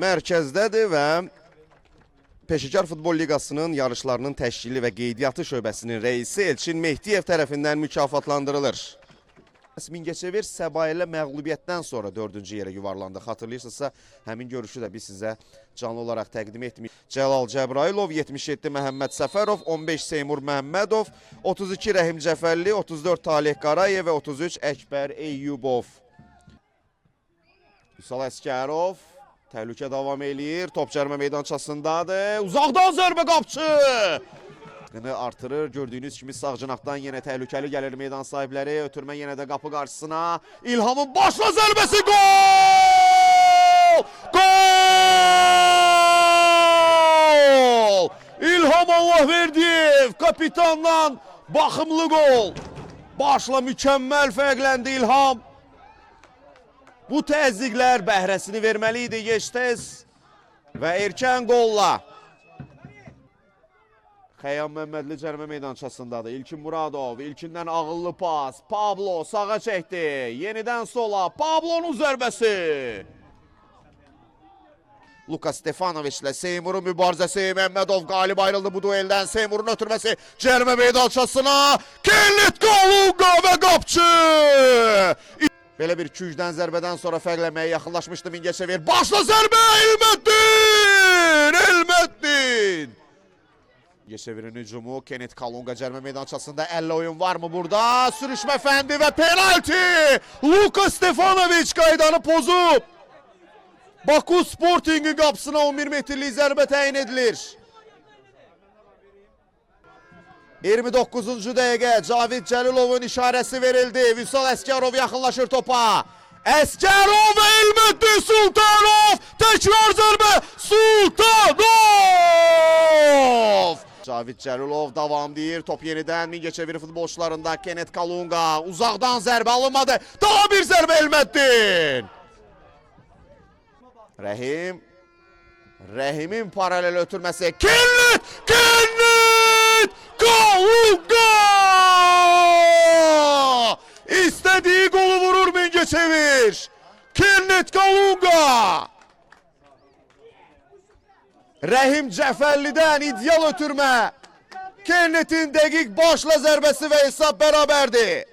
mərkəzdədir və Peşəkar Futbol Liqasının yarışlarının təşkili və qeydiyyatı şöbəsinin rəisi Elçin Mehdiyev tərəfindən mükafatlandırılır. Mingəçevir Səbaillə məğlubiyyətdən sonra 4-cü yerə yuvarlandı. Xatırlayırsınızsa, həmin görüşü də biz sizə canlı olaraq təqdim etdik. Cəlal Cəbrailov, 77 Məhəmməd Səfərov, 15 Seymur Məhəmmədov, 32 Rəhim Cəfərli, 34 Talih Qarayev və 33 Əkbər Eyyubov. Vüsal Əskərov təhlükə davam eləyir. Top cərimə meydançasındadır. Uzaqdan zərbə qapçı! Artırır. Gördüyünüz kimi sağ cınaqdan yenə təhlükəli gəlir meydan sahibləri. Ötürmə yenə də qapı qarşısına. İlhamın başla zərbəsi gol! Gol! İlham Allahverdiyev kapitandan baxımlı gol. Başla mükəmməl fərqləndi İlham. Bu təzyiqlər bəhrəsini verməli idi Geçtez və erkən qolla. Xəyam Məmmədli cərimə meydançasındadır. İlkin Muradov, ilkindən ağıllı pas. Pablo sağa çəkdi. Yenidən sola. Pablo'nun zərbəsi. Lukas Stefanovic ilə Seymur'un mübarizəsi. Məmmədov qalib ayrıldı bu dueldən. Seymur'un ötürməsi cərimə meydançasına. Kellit Kalunga və qapçı. Belə bir kücdən zərbədən sonra fərqləməyə yaxınlaşmışdı Mingəçevir. Başla zərbə Elməddin! Mingəçevirin hücumu Kenneth Kalunga cərimə meydançasında 50 oyun var mı burada? Sürüşmə fəndi və penalti! Lukas Stefanovic qaydanı pozub. Baku Sporting'in qapısına 11 metrlik zərbə təyin edilir. 29-cu dəqiqə Cavid Cəlilovun işarəsi verildi. Vüsal Əskərov yaxınlaşır topa. Əskərov və Elməddin Sultanov. Təkrar zərbə Sultanov. Cavid Cəlilov davam deyir. Top yenidən Mingəçevir futbolçularında Kenneth Kalunga. Uzaqdan zərbə alınmadı. Daha bir zərbə Elməddin. Rəhimin paralel ötürməsi. Kenneth Kalunga! İstediği golü vurur Mingəçevir. Kenneth Kalunga! Rəhim Cəfərlidən ideal ötürmə. Kenneth'in dəqiq başla zərbəsi və hesab bərabərdir.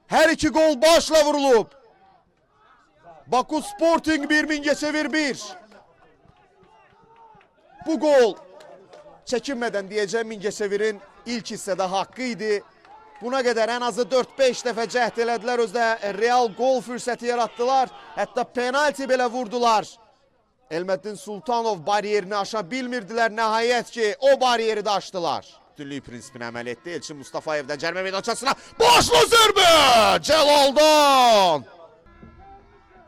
Hər iki gol başla vurulub. Baku Sporting 1, Mingəçevir 1. Bu gol çəkinmədən deyəcəm Mingəçevirin ilk hissədə haqqı idi. Buna qədər ən azı 4-5 dəfə cəhd elədilər, özdə real gol fürsəti yaratdılar. Hətta penalti belə vurdular. Elməddin Sultanov bariyerini aşa bilmirdilər, nəhayət ki o bariyeri də aşdılar. Üstünlük prinsipini əməl etdi. Elçin Mustafayevdən cərimə meydançasına başla zərbə! Cəlaldan!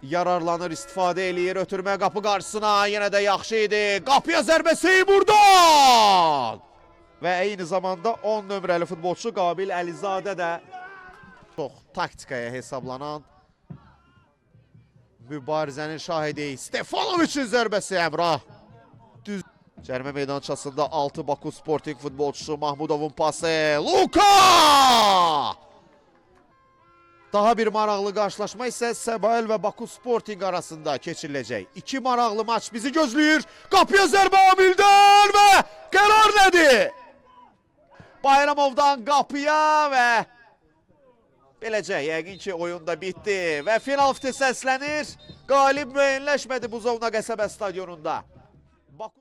Yararlanır, istifadə eləyir, ötürmə qapı qarşısına, yenə də yaxşı idi. Qapıya zərbə Seymur'dan! Və eyni zamanda 10 nömrəli futbolçu Qabil Əlizadə də çox taktikaya hesablanan mübarizənin şahidi. Stefanovic'in zərbəsi Əmrah. Düz cərimə meydançasında 6 Baku Sporting futbolçusu Mahmudovun pası. Luka! Daha bir maraqlı qarşılaşma isə Səbail və Baku Sporting arasında keçiriləcək. İki maraqlı maç bizi gözləyir. Qapıya zərbə Amildən və qərar nədir? Bayramovdan qapıya və beləcə, yəqin ki oyun da bitdi və final səslənir. Qalib müəyyənləşmədi Buzovna qəsəbə stadionunda.